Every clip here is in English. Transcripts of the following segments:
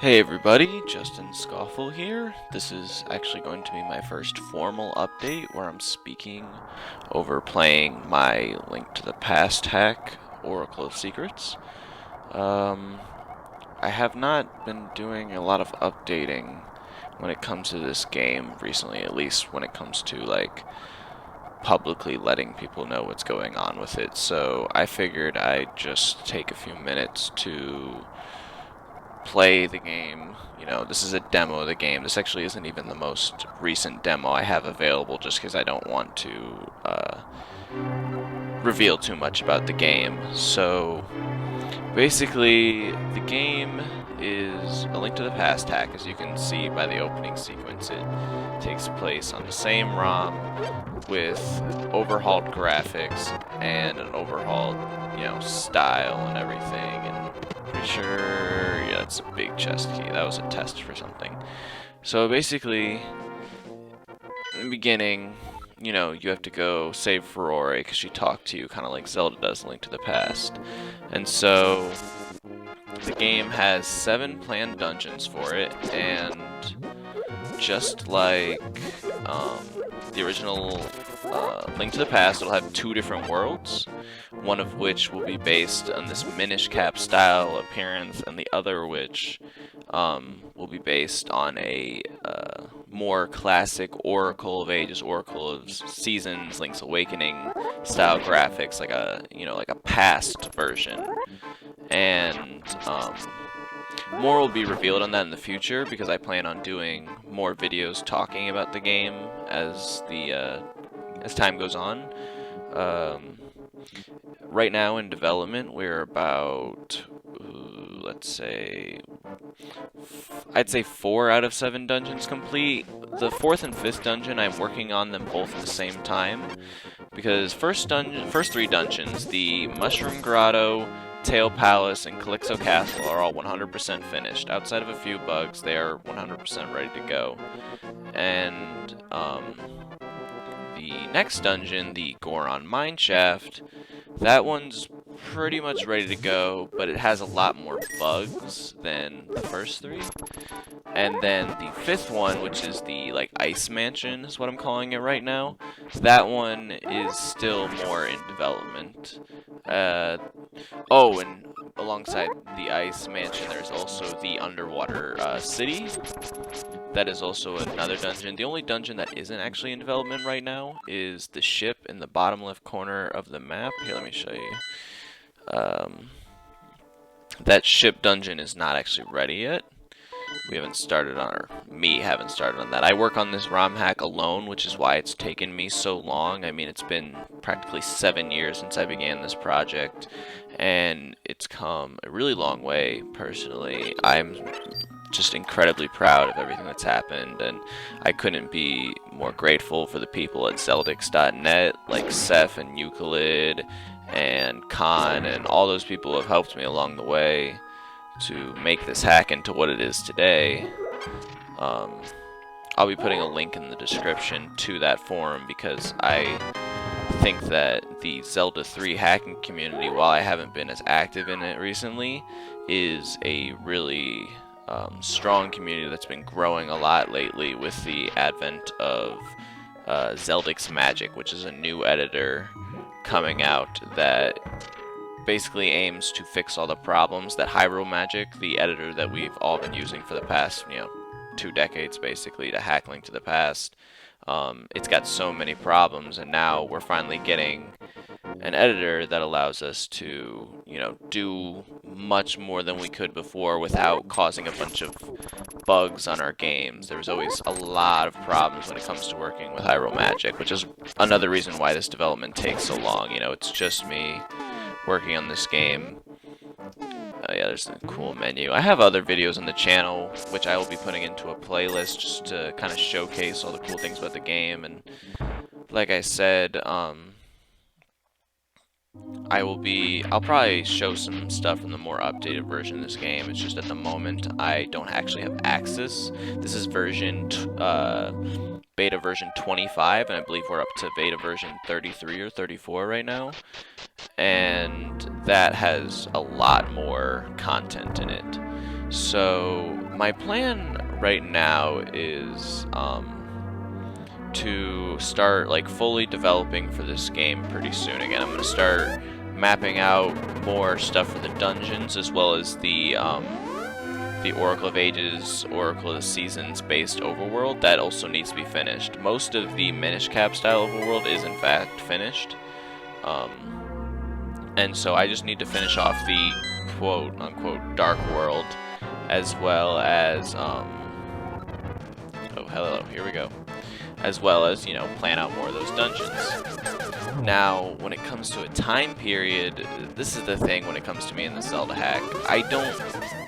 Hey everybody, Justin Scoffle here. This is actually going to be my first formal update where I'm speaking over playing my Link to the Past hack, Oracle of Secrets. Um, I have not been doing a lot of updating when it comes to this game recently, at least when it comes to like publicly letting people know what's going on with it. So I figured I'd just take a few minutes to play the game. You know, this is a demo of the game. This actually isn't even the most recent demo I have available just because I don't want to reveal too much about the game. So, basically, the game is a Link to the Past hack, as you can see by the opening sequence. It takes place on the same ROM with overhauled graphics and an overhauled, style and everything. And pretty sure, yeah, it's a big chest key. That was a test for something. So basically, in the beginning, you have to go save Ferrari because she talked to you, kind of like Zelda does in Link to the Past. And so, the game has 7 planned dungeons for it, and just like the original Link to the Past, it'll have 2 different worlds, one of which will be based on this Minish Cap style appearance, and the other which will be based on a more classic Oracle of Ages, Oracle of Seasons, Link's Awakening style graphics, like a past version. And more will be revealed on that in the future because I plan on doing more videos talking about the game as time goes on. Right now in development, we're about, let's say, I'd say 4 out of 7 dungeons complete. The 4th and 5th dungeon, I'm working on them both at the same time because first 3 dungeons, the Mushroom Grotto, Tail Palace, and Calypso Castle are all 100% finished. Outside of a few bugs, they are 100% ready to go. And the next dungeon, the Goron Mineshaft, that one's pretty much ready to go, but it has a lot more bugs than the first 3. And then the 5th one, which is the Ice Mansion, is what I'm calling it right now. That one is still more in development. Oh, and alongside the Ice Mansion, there's also the Underwater City. That is also another dungeon. The only dungeon that isn't actually in development right now is the ship in the bottom left corner of the map. Here, let me show you. That ship dungeon is not actually ready yet. We haven't started on, or me haven't started on that. I work on this ROM hack alone, which is why it's taken me so long. I mean, it's been practically 7 years since I began this project, and it's come a really long way, personally. I'm just incredibly proud of everything that's happened, and I couldn't be more grateful for the people at Zeldix.net, like Seth and Euclid and Khan, and all those people who have helped me along the way to make this hack into what it is today. I'll be putting a link in the description to that forum because I think that the Zelda 3 hacking community, while I haven't been as active in it recently, is a really strong community that's been growing a lot lately with the advent of Zeldix Magic, which is a new editor coming out that basically aims to fix all the problems that Hyrule Magic, the editor that we've all been using for the past, 2 decades basically to hack Link to the Past. It's got so many problems, and now we're finally getting an editor that allows us to, do much more than we could before without causing a bunch of bugs on our games. There's always a lot of problems when it comes to working with Hyrule Magic, which is another reason why this development takes so long. It's just me working on this game. Yeah, there's a cool menu. I have other videos on the channel, which I will be putting into a playlist just to kind of showcase all the cool things about the game. And like I said, I'll probably show some stuff from the more updated version of this game. It's just at the moment I don't actually have access. This is beta version 25, and I believe we're up to beta version 33 or 34 right now. And that has a lot more content in it. So my plan right now is to start like fully developing for this game pretty soon. Again, I'm going to start mapping out more stuff for the dungeons, as well as the Oracle of Ages, Oracle of the Seasons based overworld. That also needs to be finished. Most of the Minish Cap style overworld is in fact finished. And so I just need to finish off the quote-unquote dark world, as well as, oh, hello, here we go. As well as, you know, plan out more of those dungeons. Now, when it comes to a time period, this is the thing when it comes to me in the Zelda hack.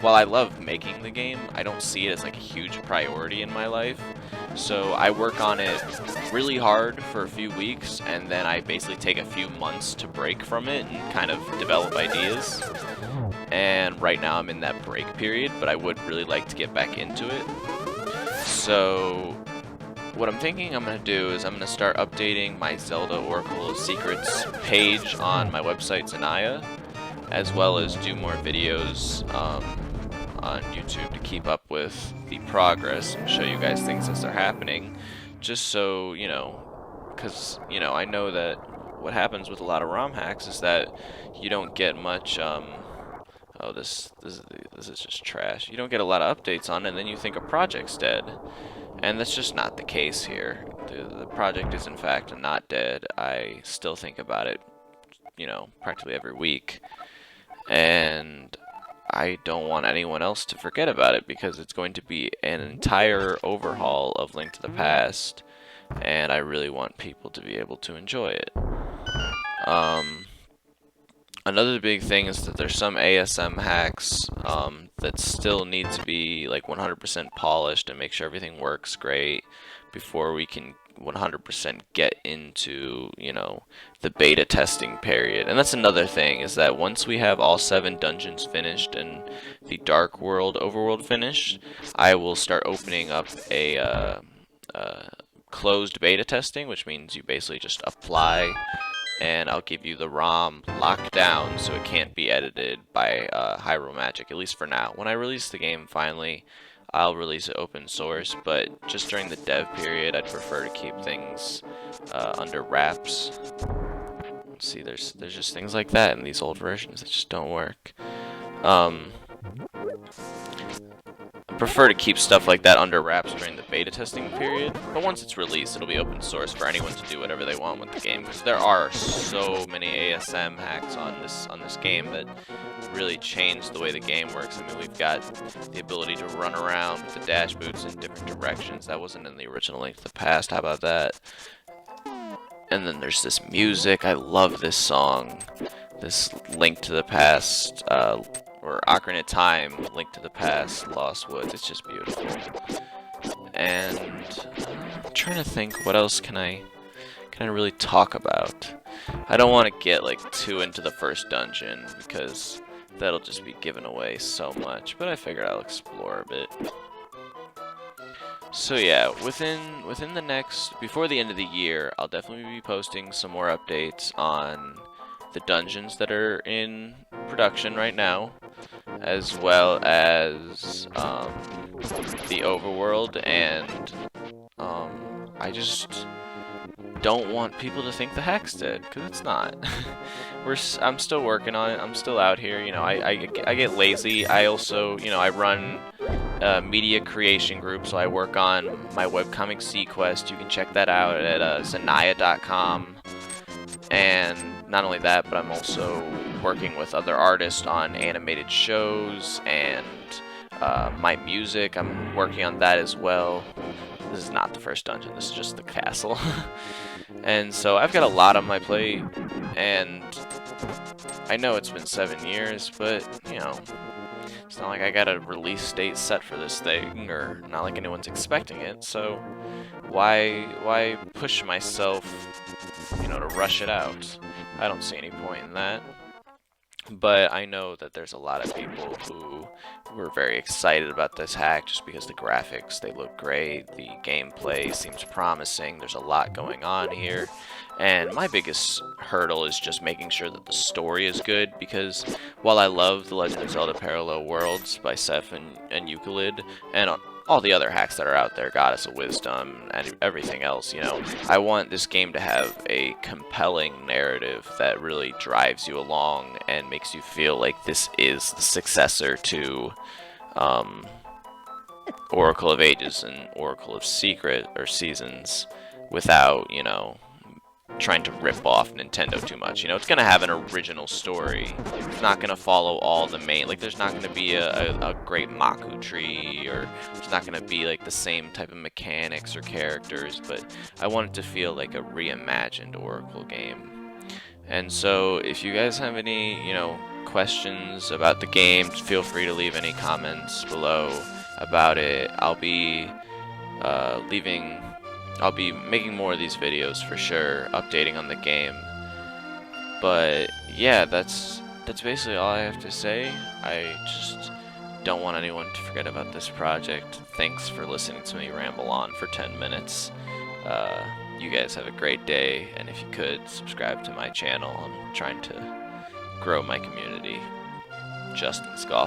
While I love making the game, I don't see it as like a huge priority in my life. So I work on it really hard for a few weeks, and then I basically take a few months to break from it and kind of develop ideas. And right now I'm in that break period, but I would really like to get back into it. So what I'm thinking I'm going to do is I'm going to start updating my Zelda Oracle of Secrets page on my website, Zanaya, as well as do more videos on YouTube to keep up with the progress and show you guys things as they're happening, just so, you know, because, you know, I know that what happens with a lot of ROM hacks is that you don't get much, oh, this is just trash. You don't get a lot of updates on it, and then you think a project's dead. And that's just not the case here. The project is in fact not dead. I still think about it, you know, practically every week. And I don't want anyone else to forget about it, because it's going to be an entire overhaul of Link to the Past, and I really want people to be able to enjoy it. Another big thing is that there's some ASM hacks that still need to be like 100% polished and make sure everything works great before we can 100% get into, you know, the beta testing period. And that's another thing, is that once we have all 7 dungeons finished and the Dark World overworld finished, I will start opening up a closed beta testing, which means you basically just apply, and I'll give you the ROM locked down so it can't be edited by Hyrule Magic, at least for now. When I release the game finally, I'll release it open source, but just during the dev period, I'd prefer to keep things under wraps. Let's see, there's just things like that in these old versions that just don't work. I prefer to keep stuff like that under wraps during the beta testing period, but once it's released, it'll be open source for anyone to do whatever they want with the game, because there are so many ASM hacks on this game that really change the way the game works. I mean, we've got the ability to run around with the dash boots in different directions. That wasn't in the original Link to the Past. How about that? And then there's this music. I love this song. This Link to the Past, or Ocarina of Time, Link to the Past, Lost Woods. It's just beautiful. And I'm trying to think, what else can I really talk about? I don't want to get like too into the first dungeon, because that'll just be giving away so much. But I figured I'll explore a bit. So yeah, within the next, before the end of the year, I'll definitely be posting some more updates on the dungeons that are in production right now, as well as the overworld, and I just don't want people to think the hack's dead, because it's not. I'm still working on it. I'm still out here. You know, I get lazy. I also, you know, I run media creation group, so I work on my webcomic Sequest. You can check that out at zanaya.com. And not only that, but I'm also working with other artists on animated shows and my music. I'm working on that as well. This is not the first dungeon, this is just the castle. And so I've got a lot on my plate, and I know it's been 7 years, but, you know, it's not like I got a release date set for this thing, or not like anyone's expecting it, so why push myself, you know, to rush it out? I don't see any point in that. But I know that there's a lot of people who were very excited about this hack just because the graphics, they look great, the gameplay seems promising, there's a lot going on here. And my biggest hurdle is just making sure that the story is good, because while I love The Legend of Zelda Parallel Worlds by Seth and Euclid, and all the other hacks that are out there, Goddess of Wisdom, and everything else, you know, I want this game to have a compelling narrative that really drives you along and makes you feel like this is the successor to um, Oracle of Ages and Oracle of Secret or Seasons without, you know, trying to rip off Nintendo too much. You know, it's going to have an original story. It's not going to follow all the main, like there's not going to be a great Maku tree, or there's not going to be like the same type of mechanics or characters, but I want it to feel like a reimagined Oracle game. And so if you guys have any, you know, questions about the game, feel free to leave any comments below about it. Leaving I'll be making more of these videos for sure, updating on the game. But yeah, that's basically all I have to say. I just don't want anyone to forget about this project. Thanks for listening to me ramble on for 10 minutes. You guys have a great day, and if you could, subscribe to my channel. I'm trying to grow my community. Justin's Golf.